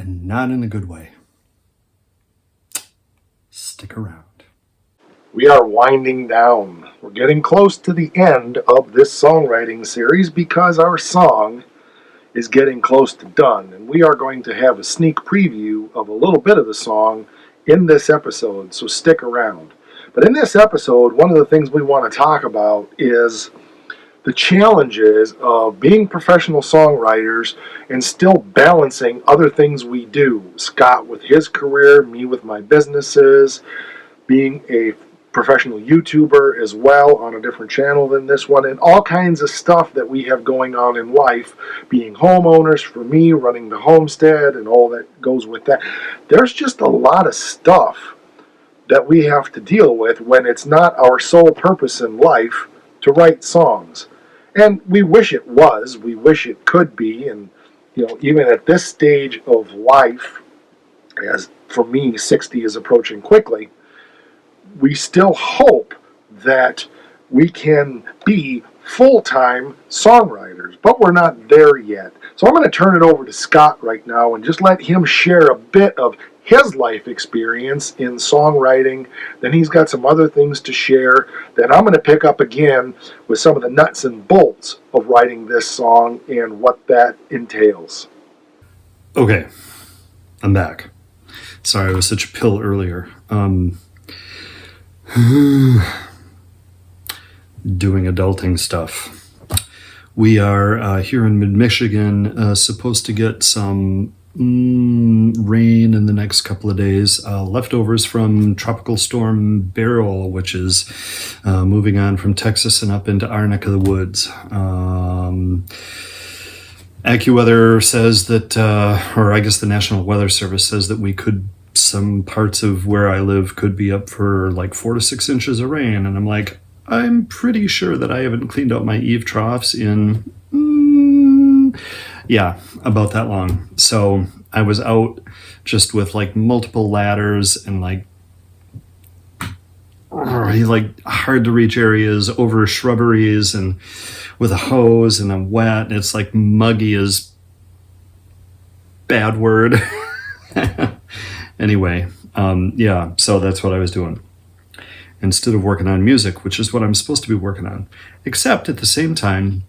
and not in a good way. Stick around. We are winding down. We're getting close to the end of this songwriting series because our song is getting close to done, and we are going to have a sneak preview of a little bit of the song in this episode, so stick around. But in this episode, one of the things we want to talk about is the challenges of being professional songwriters and still balancing other things we do. Scott with his career, me with my businesses, being a professional YouTuber as well on a different channel than this one, and all kinds of stuff that we have going on in life, being homeowners, for me, running the homestead and all that goes with that. There's just a lot of stuff that we have to deal with when it's not our sole purpose in life to write songs. And we wish it was, we wish it could be, and even at this stage of life, as for me 60 is approaching quickly, we still hope that we can be full-time songwriters, but we're not there yet. So I'm going to turn it over to Scott right now and just let him share a bit of his life experience in songwriting. Then he's got some other things to share. Then I'm going to pick up again with some of the nuts and bolts of writing this song and what that entails. Okay, I'm back. Sorry, I was such a pill earlier. Doing adulting stuff. We are here in mid-Michigan, supposed to get some rain in the next couple of days. Leftovers from Tropical Storm Beryl, which is moving on from Texas and up into our neck of the woods. AccuWeather says that, or I guess the National Weather Service says that some parts of where I live could be up for like 4 to 6 inches of rain. And I'm like, I'm pretty sure that I haven't cleaned out my eave troughs in, about that long. So I was out just with like multiple ladders and like hard to reach areas over shrubberies and with a hose, and I'm wet and it's like muggy as bad word. Anyway, so that's what I was doing. Instead of working on music, which is what I'm supposed to be working on. Except at the same time,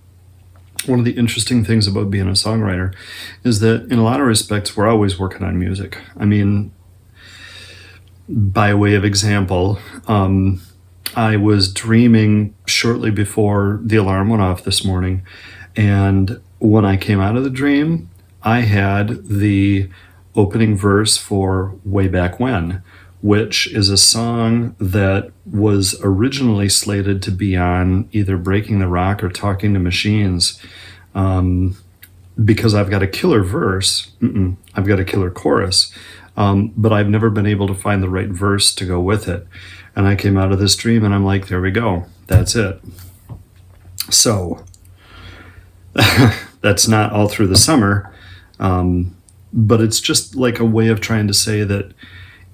one of the interesting things about being a songwriter is that in a lot of respects, we're always working on music. I mean, by way of example, I was dreaming shortly before the alarm went off this morning. And when I came out of the dream, I had the opening verse for Way Back When, which is a song that was originally slated to be on either Breaking the RAWK or Talking to Machines, because I've got a killer verse. I've got a killer chorus, but I've never been able to find the right verse to go with it. And I came out of this dream and I'm like, there we go. That's it. So that's not all through the summer. But it's just like a way of trying to say that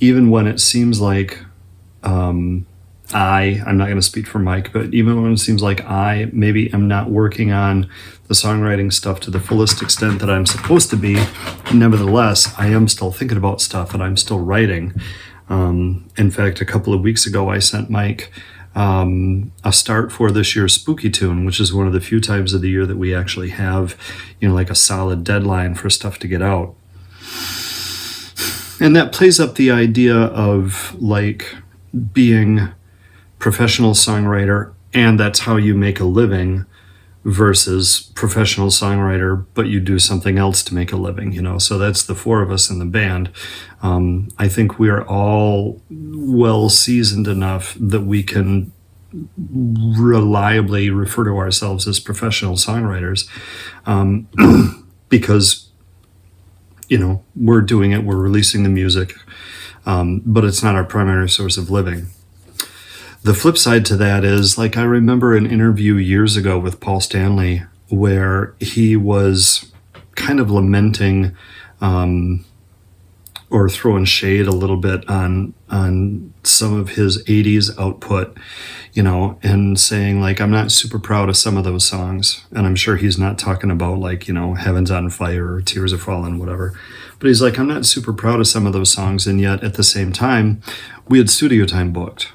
even when it seems like I'm not going to speak for Mike, but even when it seems like I maybe am not working on the songwriting stuff to the fullest extent that I'm supposed to be, nevertheless, I am still thinking about stuff and I'm still writing. In fact, a couple of weeks ago, I sent Mike a start for this year's Spooky Tune, which is one of the few times of the year that we actually have, like a solid deadline for stuff to get out. And that plays up the idea of like being professional songwriter and that's how you make a living versus professional songwriter, but you do something else to make a living, So that's the four of us in the band. I think we are all well seasoned enough that we can reliably refer to ourselves as professional songwriters, because we're doing it, we're releasing the music, but it's not our primary source of living. The flip side to that is, like, I remember an interview years ago with Paul Stanley where he was kind of lamenting or throwing shade a little bit on some of his 80s output, and saying, like, I'm not super proud of some of those songs. And I'm sure he's not talking about, like, Heaven's on Fire or Tears Are Falling, whatever. But he's like, I'm not super proud of some of those songs, and yet at the same time, we had studio time booked.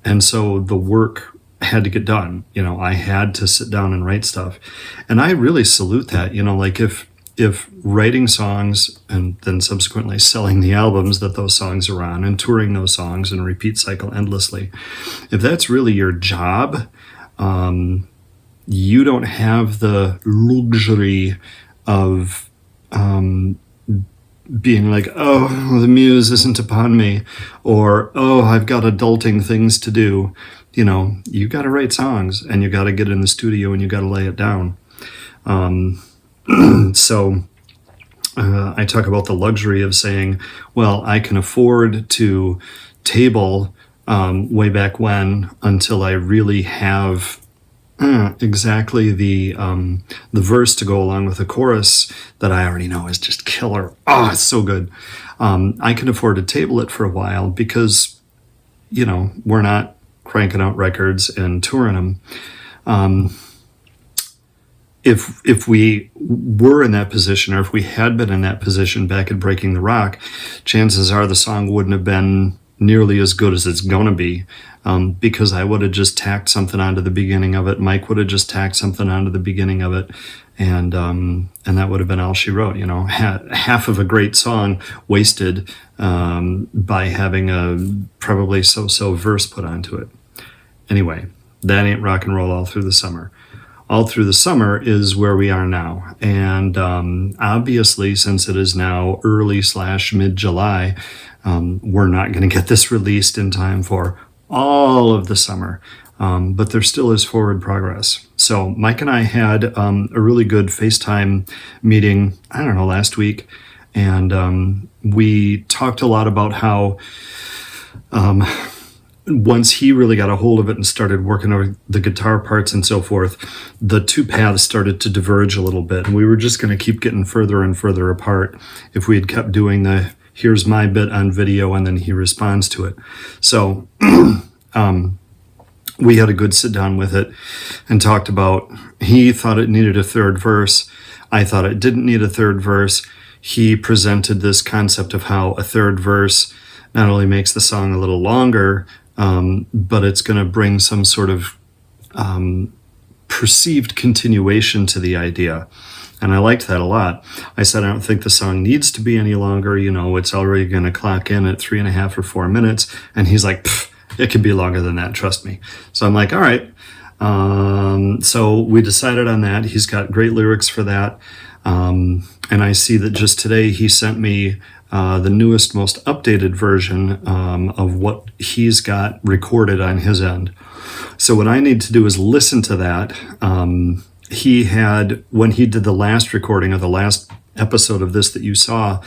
And so the work had to get done. I had to sit down and write stuff. And I really salute that. Like if writing songs and then subsequently selling the albums that those songs are on and touring those songs and repeat cycle endlessly, if that's really your job, you don't have the luxury of being like, oh, the muse isn't upon me, or, oh, I've got adulting things to do. You got to write songs, and you got to get in the studio, and you got to lay it down. So I talk about the luxury of saying, well, I can afford to table way back when until I really have exactly the verse to go along with the chorus that I already know is just killer. Oh, it's so good. I can afford to table it for a while because, we're not cranking out records and touring them. If we were in that position, or if we had been in that position back at Breaking the RAWK, chances are the song wouldn't have been nearly as good as it's going to be, because I would have just tacked something onto the beginning of it. Mike would have just tacked something onto the beginning of it, and that would have been all she wrote. Half of a great song wasted by having a probably so-so verse put onto it. Anyway, that ain't rock and roll all through the summer. All through the summer is where we are now. And obviously, since it is now early/mid-July, we're not going to get this released in time for all of the summer. But there still is forward progress. So Mike and I had a really good FaceTime meeting, I don't know, last week. And we talked a lot about how once he really got a hold of it and started working over the guitar parts and so forth, the two paths started to diverge a little bit. And we were just going to keep getting further and further apart if we had kept doing the here's my bit on video and then he responds to it. So we had a good sit down with it and talked about, he thought it needed a third verse. I thought it didn't need a third verse. He presented this concept of how a third verse not only makes the song a little longer, but it's going to bring some sort of perceived continuation to the idea. And I liked that a lot. I said, I don't think the song needs to be any longer. It's already going to clock in at 3.5 or 4 minutes. And he's like, it could be longer than that, trust me. So I'm like, all right. So we decided on that. He's got great lyrics for that. And I see that just today he sent me the newest, most updated version of what he's got recorded on his end. So what I need to do is listen to that. He had, when he did the last recording of the last episode of this that you saw,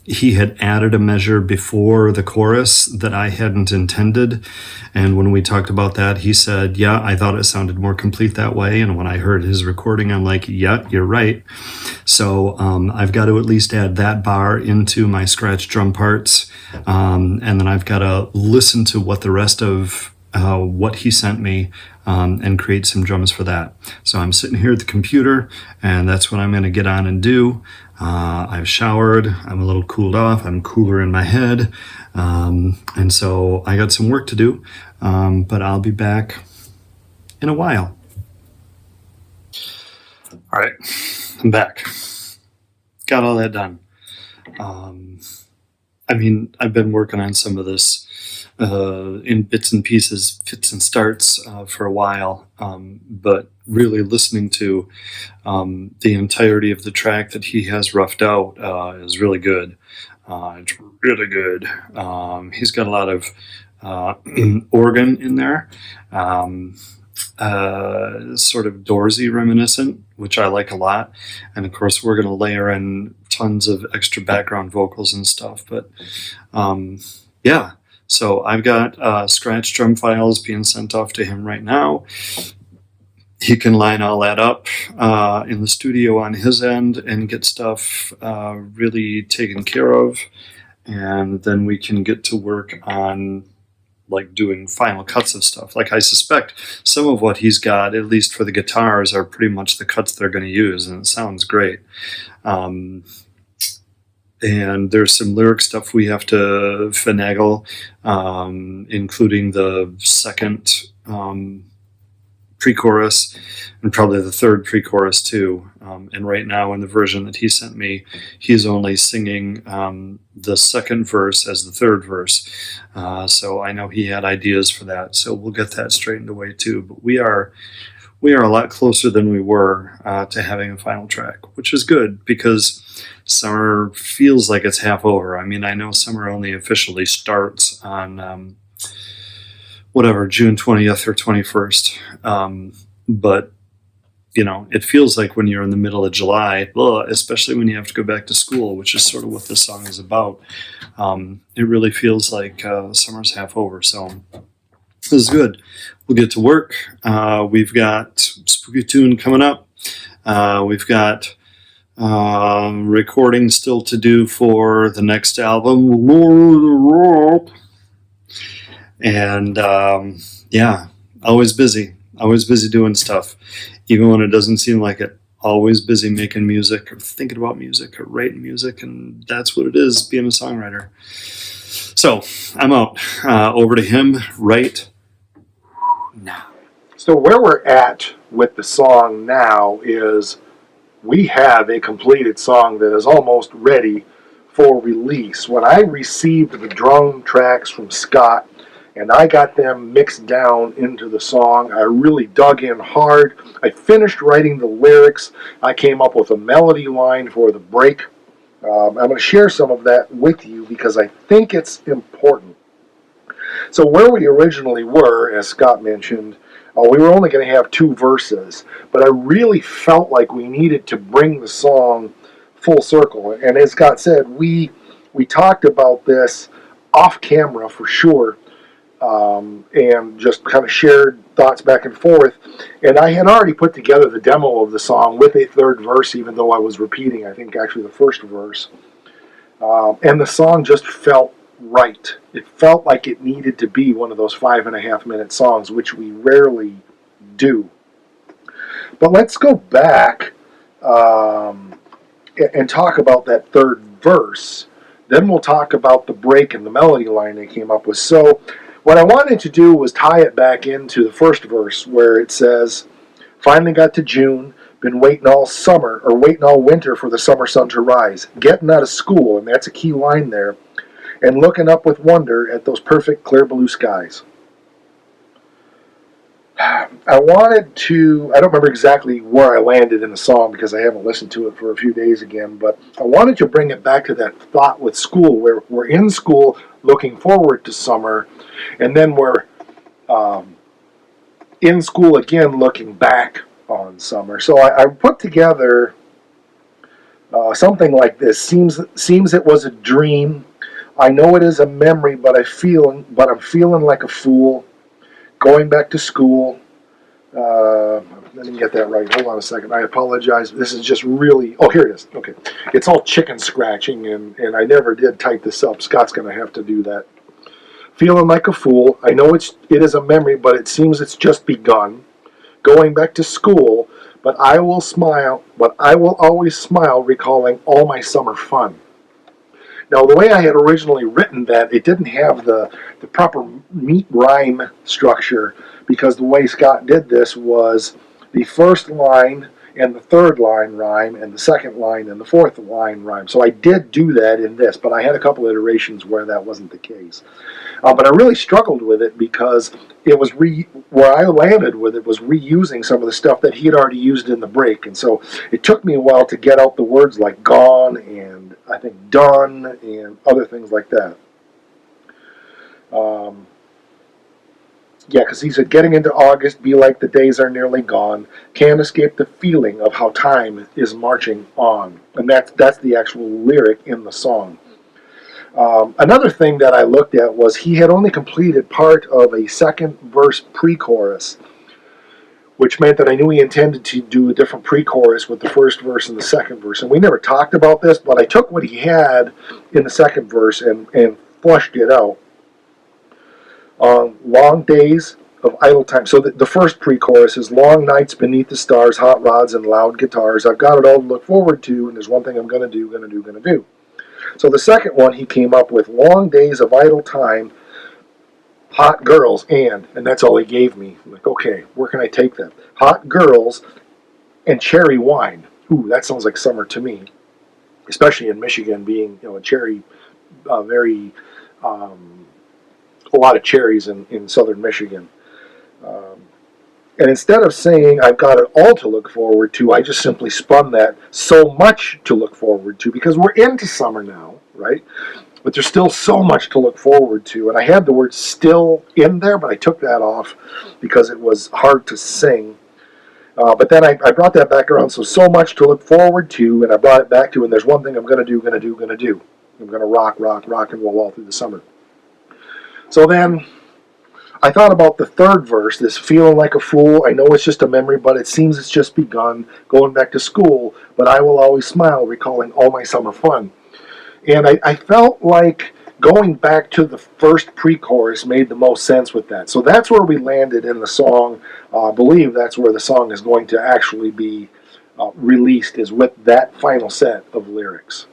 he had added a measure before the chorus that I hadn't intended. And when we talked about that, he said, yeah, I thought it sounded more complete that way. And when I heard his recording, I'm like, yeah, you're right. So I've got to at least add that bar into my scratch drum parts. And then I've got to listen to what the rest of what he sent me and create some drums for that. So I'm sitting here at the computer, and that's what I'm going to get on and do. I've showered. I'm a little cooled off. I'm cooler in my head. And so I got some work to do, but I'll be back in a while. All right, I'm back. Got all that done. I've been working on some of this in bits and pieces, fits and starts for a while, but really listening to the entirety of the track that he has roughed out is really good. It's really good. He's got a lot of organ in there, sort of Dorsey reminiscent, which I like a lot. And of course, we're going to layer in tons of extra background vocals and stuff. But yeah. So I've got scratch drum files being sent off to him right now. He can line all that up in the studio on his end and get stuff really taken care of. And then we can get to work on like doing final cuts of stuff. Like I suspect some of what he's got, at least for the guitars, are pretty much the cuts they're going to use, and it sounds great. and there's some lyric stuff we have to finagle, including the second pre-chorus and probably the third pre-chorus too. And right now in the version that he sent me, he's only singing the second verse as the third verse. So I know he had ideas for that. So we'll get that straightened away too. But we are a lot closer than we were to having a final track, which is good because summer feels like it's half over. I mean, I know summer only officially starts on June 20th or 21st. But, it feels like when you're in the middle of July, especially when you have to go back to school, which is sort of what this song is about. It really feels like summer's half over. So this is good. We'll get to work. We've got Spooky Tune coming up. We've got recording still to do for the next album, Lord of the RAWK. And always busy doing stuff, even when it doesn't seem like it. Always busy making music or thinking about music or writing music, and that's what it is, being a songwriter. So I'm out. Over to him right now. So where we're at with the song now is we have a completed song that is almost ready for release. When I received the drum tracks from Scott and I got them mixed down into the song, I really dug in hard. I finished writing the lyrics. I came up with a melody line for the break. I'm going to share some of that with you because I think it's important. So where we originally were, as Scott mentioned, we were only going to have 2 verses, but I really felt like we needed to bring the song full circle. And as Scott said, we talked about this off camera for sure, and just kind of shared thoughts back and forth. And I had already put together the demo of the song with a third verse, even though I was repeating, I think, actually the first verse. And the song just felt right. It felt like it needed to be one of those 5.5-minute songs, which we rarely do. But let's go back and talk about that third verse. Then we'll talk about the break and the melody line they came up with. So what I wanted to do was tie it back into the first verse where it says, finally got to June, been waiting all summer, or waiting all winter for the summer sun to rise. Getting out of school, and that's a key line there, and looking up with wonder at those perfect clear blue skies. I wanted to, I don't remember exactly where I landed in the song because I haven't listened to it for a few days again, but I wanted to bring it back to that thought with school, where we're in school looking forward to summer, and then we're in school again looking back on summer. So I put together something like this. Seems it was a dream. I know it is a memory, but I'm feeling like a fool. Going back to school. I didn't get that right. Hold on a second. I apologize. This is just really... Oh, here it is. Okay. It's all chicken scratching, and I never did type this up. Scott's going to have to do that. Feeling like a fool. I know it is a memory, but it seems it's just begun. Going back to school, but I will always smile recalling all my summer fun. Now, the way I had originally written that, it didn't have the proper meat rhyme structure, because the way Scott did this was the first line and the third line rhyme, and the second line and the fourth line rhyme. So I did do that in this, but I had a couple iterations where that wasn't the case. But I really struggled with it because it was where I landed with it was reusing some of the stuff that he had already used in the break. And so it took me a while to get out the words like gone and I think done and other things like that. Because he said, getting into August, be like the days are nearly gone. Can't escape the feeling of how time is marching on. And that's the actual lyric in the song. Another thing that I looked at was he had only completed part of a second verse pre-chorus, which meant that I knew he intended to do a different pre-chorus with the first verse and the second verse. And we never talked about this, but I took what he had in the second verse and flushed it out. Long days of idle time. So the first pre-chorus is long nights beneath the stars, hot rods and loud guitars. I've got it all to look forward to, and there's one thing I'm going to do. So the second one he came up with, long days of idle time, hot girls, and that's all he gave me. I'm like, okay, where can I take that? Hot girls and cherry wine. Ooh, that sounds like summer to me, especially in Michigan, being a cherry, very a lot of cherries in southern Michigan. Um, and instead of saying I've got it all to look forward to, I just simply spun that so much to look forward to because we're into summer now, right? But there's still so much to look forward to. And I had the word still in there, but I took that off because it was hard to sing. But then I brought that back around. So much to look forward to, and I brought it back to, and there's one thing I'm going to do, going to do, going to do. I'm going to rock, rock, rock and roll all through the summer. So then I thought about the third verse, this feeling like a fool. I know it's just a memory, but it seems it's just begun. Going back to school, but I will always smile, recalling all my summer fun. And I felt like going back to the first pre-chorus made the most sense with that. So that's where we landed in the song. I believe that's where the song is going to actually be released, is with that final set of lyrics.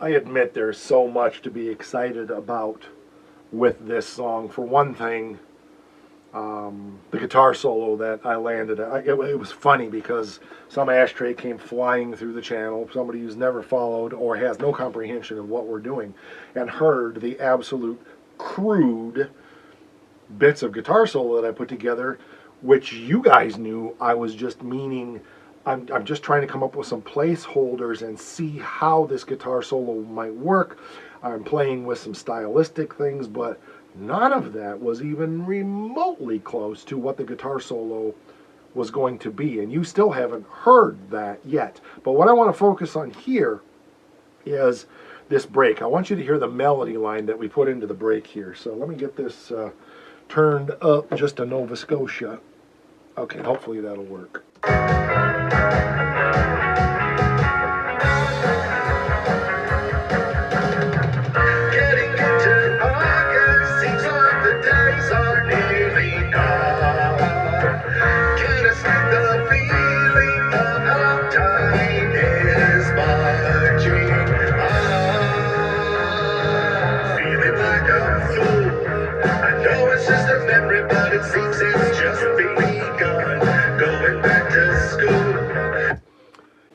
I admit there's so much to be excited about with this song. For one thing, the guitar solo that I landed at, it was funny because some ashtray came flying through the channel, somebody who's never followed or has no comprehension of what we're doing, and heard the absolute crude bits of guitar solo that I put together, which you guys knew I was just meaning. I'm just trying to come up with some placeholders and see how this guitar solo might work. I'm playing with some stylistic things, but none of that was even remotely close to what the guitar solo was going to be. And you still haven't heard that yet. But what I want to focus on here is this break. I want you to hear the melody line that we put into the break here. So let me get this turned up just to Nova Scotia. Okay, hopefully that'll work.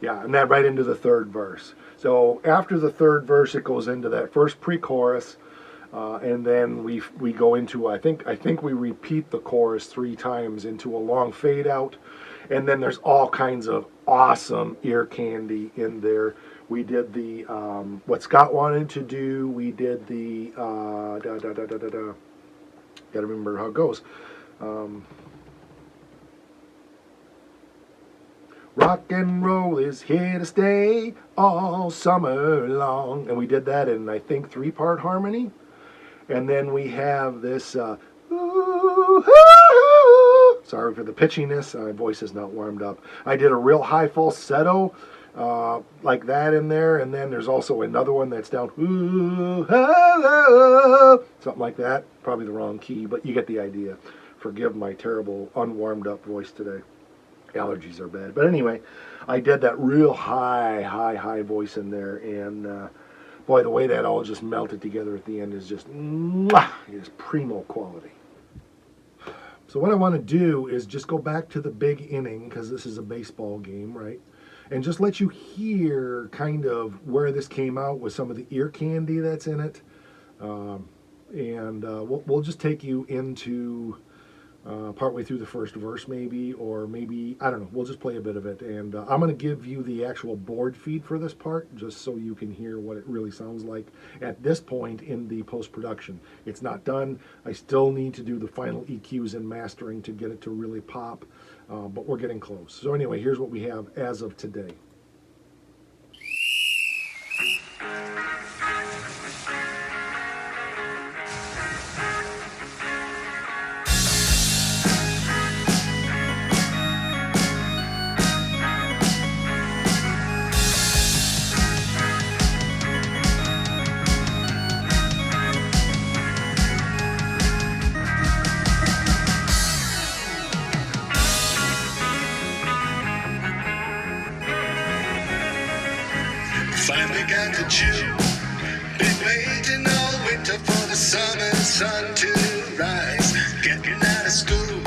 Yeah, and that right into the third verse. So after the third verse, it goes into that first pre-chorus, and then we go into I think we repeat the chorus 3 times into a long fade out, and then there's all kinds of awesome ear candy in there. We did the what Scott wanted to do. We did the Gotta remember how it goes. Rock and roll is here to stay all summer long. And we did that in, I think, 3-part harmony. And then we have this, sorry for the pitchiness, my voice is not warmed up. I did a real high falsetto like that in there. And then there's also another one that's down, something like that. Probably the wrong key, but you get the idea. Forgive my terrible unwarmed up voice today. Allergies are bad. But anyway, I did that real high voice in there, and boy, the way that all just melted together at the end is just, is primo quality. So what I want to do is just go back to the big inning, because this is a baseball game, right? And just let you hear kind of where this came out with some of the ear candy that's in it. We'll just take you into partway through the first verse maybe, or maybe, I don't know, we'll just play a bit of it. And I'm going to give you the actual board feed for this part, just so you can hear what it really sounds like at this point in the post-production. It's not done. I still need to do the final EQs and mastering to get it to really pop, but we're getting close. So anyway, here's what we have as of today. can to chew. Been waiting all winter for the summer sun to rise. Getting out of school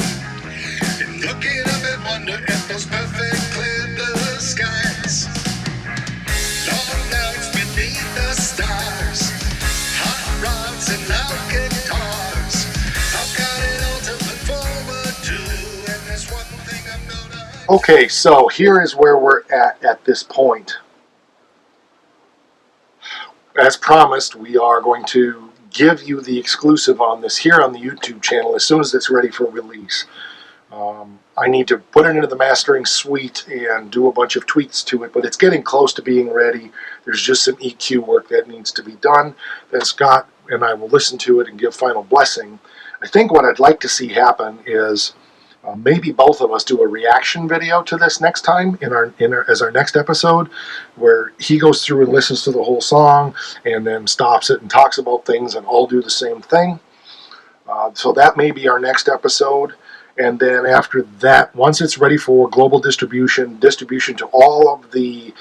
and looking up and wonder if those perfect clear blue skies. Long nights beneath the stars, hot rods and loud guitars. I've got it all to look forward to, and there's one thing I'm gonna. Okay, so here is where we're at this point. As promised, we are going to give you the exclusive on this here on the YouTube channel as soon as it's ready for release. I need to put it into the mastering suite and do a bunch of tweaks to it, but it's getting close to being ready. There's just some EQ work that needs to be done. Then Scott and I will listen to it and give final blessing. I think what I'd like to see happen is maybe both of us do a reaction video to this next time as our next episode, where he goes through and listens to the whole song and then stops it and talks about things, and I'll do the same thing. So that may be our next episode. And then after that, once it's ready for global distribution to all of the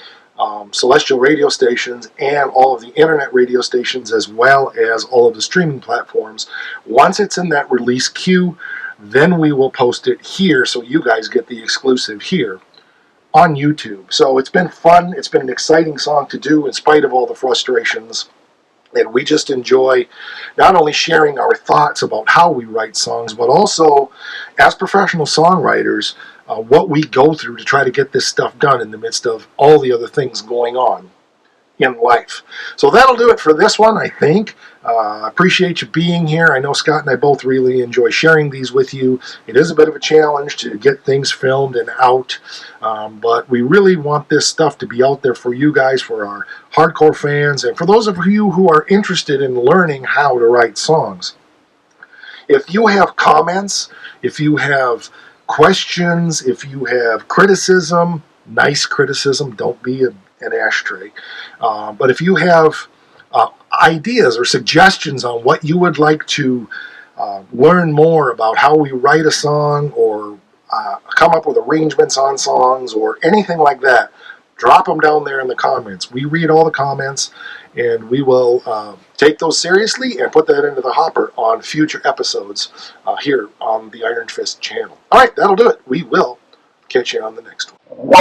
celestial radio stations and all of the internet radio stations, as well as all of the streaming platforms, once it's in that release queue, then we will post it here so you guys get the exclusive here on YouTube. So it's been fun. It's been an exciting song to do in spite of all the frustrations. And we just enjoy not only sharing our thoughts about how we write songs, but also, as professional songwriters, what we go through to try to get this stuff done in the midst of all the other things going on in life. So that'll do it for this one, I think. I appreciate you being here. I know Scott and I both really enjoy sharing these with you. It is a bit of a challenge to get things filmed and out, but we really want this stuff to be out there for you guys, for our hardcore fans, and for those of you who are interested in learning how to write songs. If you have comments, if you have questions, if you have criticism, nice criticism, don't be an ashtray. But if you have ideas or suggestions on what you would like to learn more about how we write a song, or come up with arrangements on songs, or anything like that, drop them down there in the comments. We read all the comments, and we will take those seriously and put that into the hopper on future episodes here on the Iron Fist channel. All right, that'll do it. We will catch you on the next one.